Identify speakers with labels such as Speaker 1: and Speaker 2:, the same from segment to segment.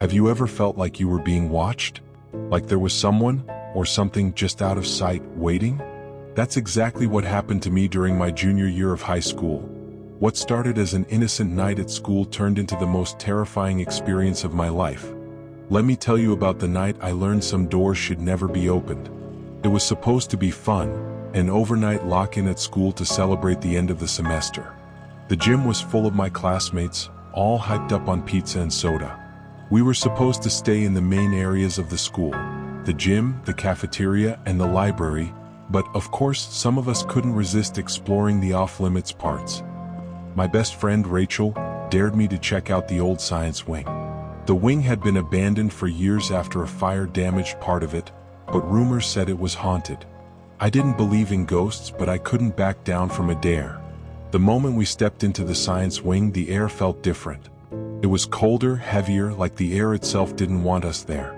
Speaker 1: Have you ever felt like you were being watched? Like there was someone, or something just out of sight, waiting? That's exactly what happened to me during my junior year of high school. What started as an innocent night at school turned into the most terrifying experience of my life. Let me tell you about the night I learned some doors should never be opened. It was supposed to be fun, an overnight lock-in at school to celebrate the end of the semester. The gym was full of my classmates, all hyped up on pizza and soda. We were supposed to stay in the main areas of the school, the gym, the cafeteria, and the library, but of course some of us couldn't resist exploring the off-limits parts. My best friend Rachel dared me to check out the old science wing. The wing had been abandoned for years after a fire damaged part of it, but rumors said it was haunted. I didn't believe in ghosts, but I couldn't back down from a dare. The moment we stepped into the science wing, the air felt different. It was colder, heavier, like the air itself didn't want us there.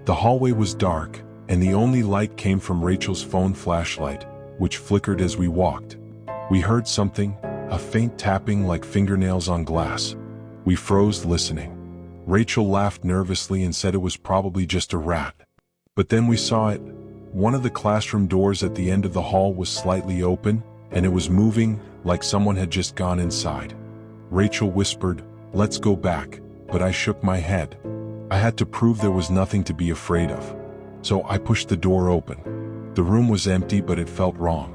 Speaker 1: The hallway was dark, and the only light came from Rachel's phone flashlight, which flickered as we walked. We heard something, a faint tapping like fingernails on glass. We froze, listening. Rachel laughed nervously and said it was probably just a rat. But then we saw it. One of the classroom doors at the end of the hall was slightly open, and it was moving, like someone had just gone inside. Rachel whispered, "Let's go back," but I shook my head. I had to prove there was nothing to be afraid of. So I pushed the door open. The room was empty, but it felt wrong.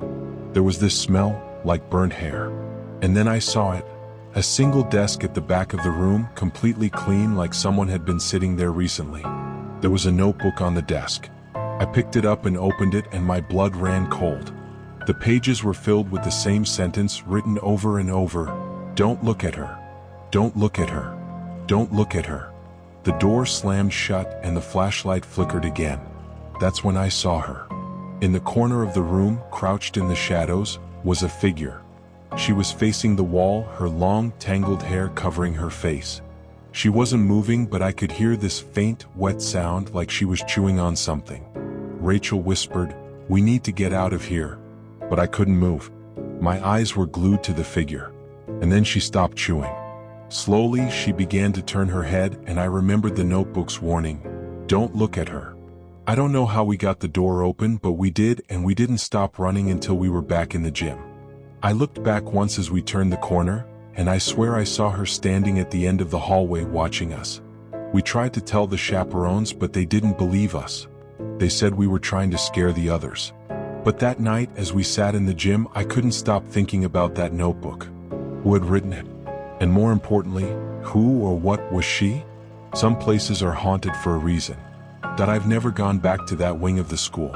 Speaker 1: There was this smell, like burnt hair. And then I saw it. A single desk at the back of the room, completely clean, like someone had been sitting there recently. There was a notebook on the desk. I picked it up and opened it, and my blood ran cold. The pages were filled with the same sentence written over and over. "Don't look at her. Don't look at her. Don't look at her." The door slammed shut and the flashlight flickered again. That's when I saw her. In the corner of the room, crouched in the shadows, was a figure. She was facing the wall, her long, tangled hair covering her face. She wasn't moving, but I could hear this faint, wet sound like she was chewing on something. Rachel whispered, "We need to get out of here." But I couldn't move. My eyes were glued to the figure. And then she stopped chewing. Slowly, she began to turn her head, and I remembered the notebook's warning, "Don't look at her." I don't know how we got the door open, but we did, and we didn't stop running until we were back in the gym. I looked back once as we turned the corner, and I swear I saw her standing at the end of the hallway watching us. We tried to tell the chaperones, but they didn't believe us. They said we were trying to scare the others. But that night, as we sat in the gym, I couldn't stop thinking about that notebook. Who had written it? And more importantly, who or what was she? Some places are haunted for a reason. That I've never gone back to that wing of the school.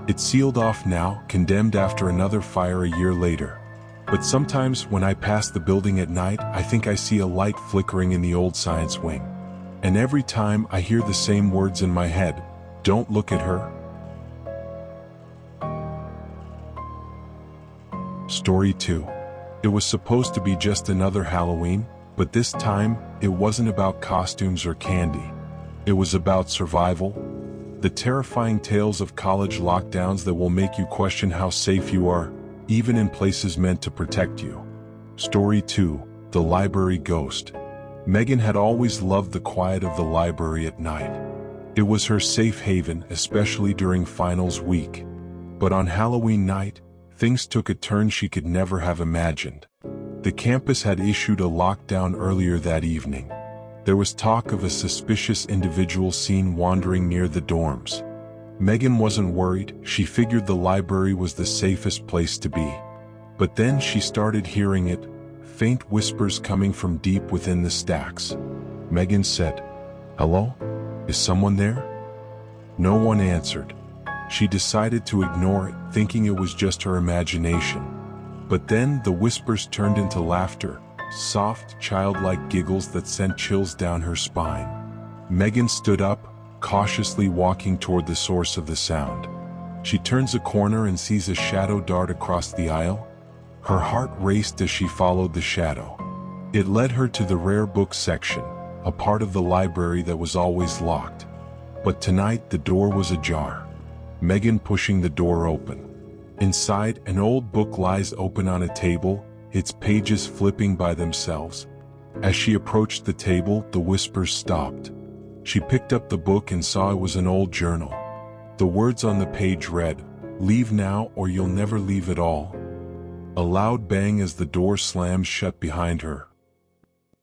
Speaker 1: It's sealed off now, condemned after another fire a year later. But sometimes when I pass the building at night, I think I see a light flickering in the old science wing. And every time I hear the same words in my head, "Don't look at her." Story 2. It was supposed to be just another Halloween, but this time, it wasn't about costumes or candy. It was about survival. The terrifying tales of college lockdowns that will make you question how safe you are, even in places meant to protect you. Story 2. The Library Ghost. Megan had always loved the quiet of the library at night. It was her safe haven, especially during finals week. But on Halloween night, things took a turn she could never have imagined. The campus had issued a lockdown earlier that evening. There was talk of a suspicious individual seen wandering near the dorms. Megan wasn't worried, she figured the library was the safest place to be. But then she started hearing it, faint whispers coming from deep within the stacks. Megan said, "Hello? Is someone there?" No one answered. She decided to ignore it, thinking it was just her imagination. But then the whispers turned into laughter, soft, childlike giggles that sent chills down her spine. Megan stood up, cautiously walking toward the source of the sound. She turns a corner and sees a shadow dart across the aisle. Her heart raced as she followed the shadow. It led her to the rare books section, a part of the library that was always locked. But tonight the door was ajar. Megan pushing the door open. Inside, an old book lies open on a table, its pages flipping by themselves. As she approached the table, the whispers stopped. She picked up the book and saw it was an old journal. The words on the page read, "Leave now or you'll never leave at all." A loud bang as the door slams shut behind her.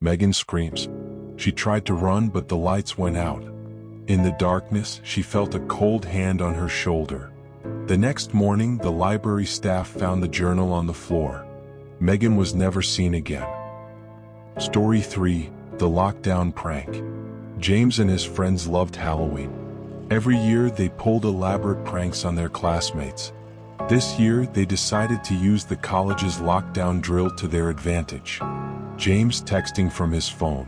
Speaker 1: Megan screams. She tried to run, but the lights went out. In the darkness, she felt a cold hand on her shoulder. The next morning, the library staff found the journal on the floor. Megan was never seen again. Story 3: The Lockdown Prank. James and his friends loved Halloween. Every year, they pulled elaborate pranks on their classmates. This year, they decided to use the college's lockdown drill to their advantage. James texting from his phone.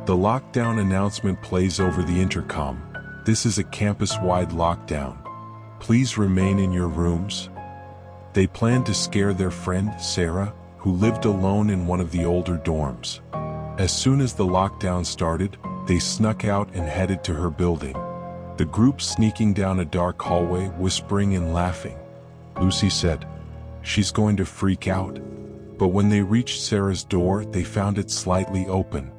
Speaker 1: The lockdown announcement plays over the intercom. "This is a campus-wide lockdown. Please remain in your rooms." They planned to scare their friend, Sarah, who lived alone in one of the older dorms. As soon as the lockdown started, they snuck out and headed to her building. The group sneaking down a dark hallway, whispering and laughing. Lucy said, "She's going to freak out." But when they reached Sarah's door, they found it slightly open.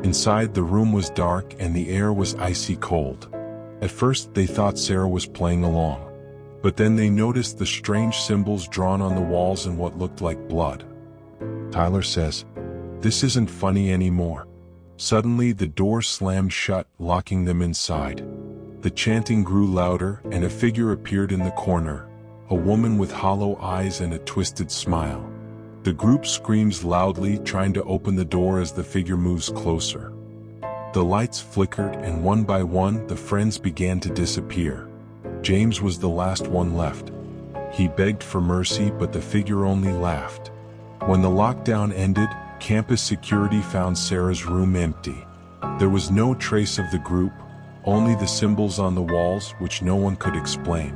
Speaker 1: Inside, the room was dark and the air was icy cold. At first, they thought Sarah was playing along. But then they noticed the strange symbols drawn on the walls and what looked like blood. Tyler says, "This isn't funny anymore." Suddenly, the door slammed shut, locking them inside. The chanting grew louder, and a figure appeared in the corner, a woman with hollow eyes and a twisted smile. The group screams loudly, trying to open the door as the figure moves closer. The lights flickered, and one by one, the friends began to disappear. James was the last one left. He begged for mercy, but the figure only laughed. When the lockdown ended, campus security found Sarah's room empty. There was no trace of the group, only the symbols on the walls, which no one could explain.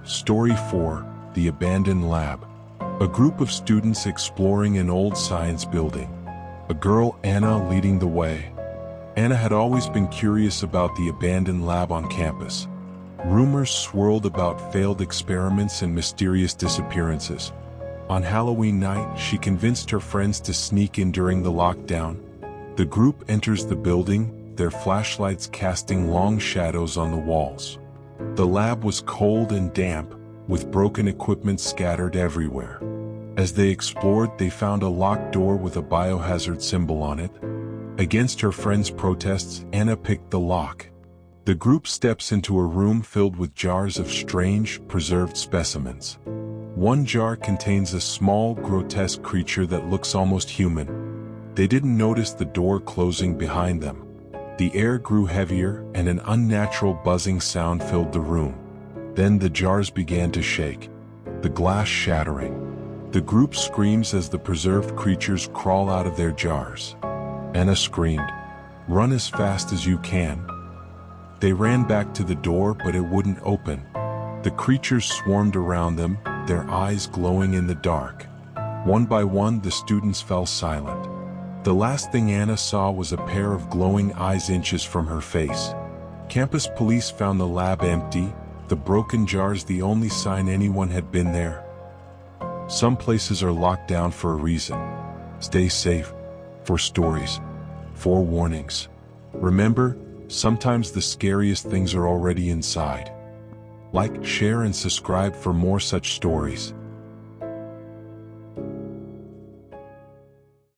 Speaker 1: Story 4: The Abandoned Lab. A group of students exploring an old science building. A girl, Anna, leading the way. Anna had always been curious about the abandoned lab on campus. Rumors swirled about failed experiments and mysterious disappearances. On Halloween night, she convinced her friends to sneak in during the lockdown. The group enters the building, their flashlights casting long shadows on the walls. The lab was cold and damp, with broken equipment scattered everywhere. As they explored, they found a locked door with a biohazard symbol on it. Against her friends' protests, Anna picked the lock. The group steps into a room filled with jars of strange, preserved specimens. One jar contains a small, grotesque creature that looks almost human. They didn't notice the door closing behind them. The air grew heavier, and an unnatural buzzing sound filled the room. Then the jars began to shake, the glass shattering. The group screams as the preserved creatures crawl out of their jars. Anna screamed, "Run as fast as you can." They ran back to the door, but it wouldn't open. The creatures swarmed around them, their eyes glowing in the dark. One by one, the students fell silent. The last thing Anna saw was a pair of glowing eyes inches from her face. Campus police found the lab empty, the broken jars the only sign anyone had been there. Some places are locked down for a reason. Stay safe. For stories. For warnings. Remember, sometimes the scariest things are already inside. Like, share and subscribe for more such stories.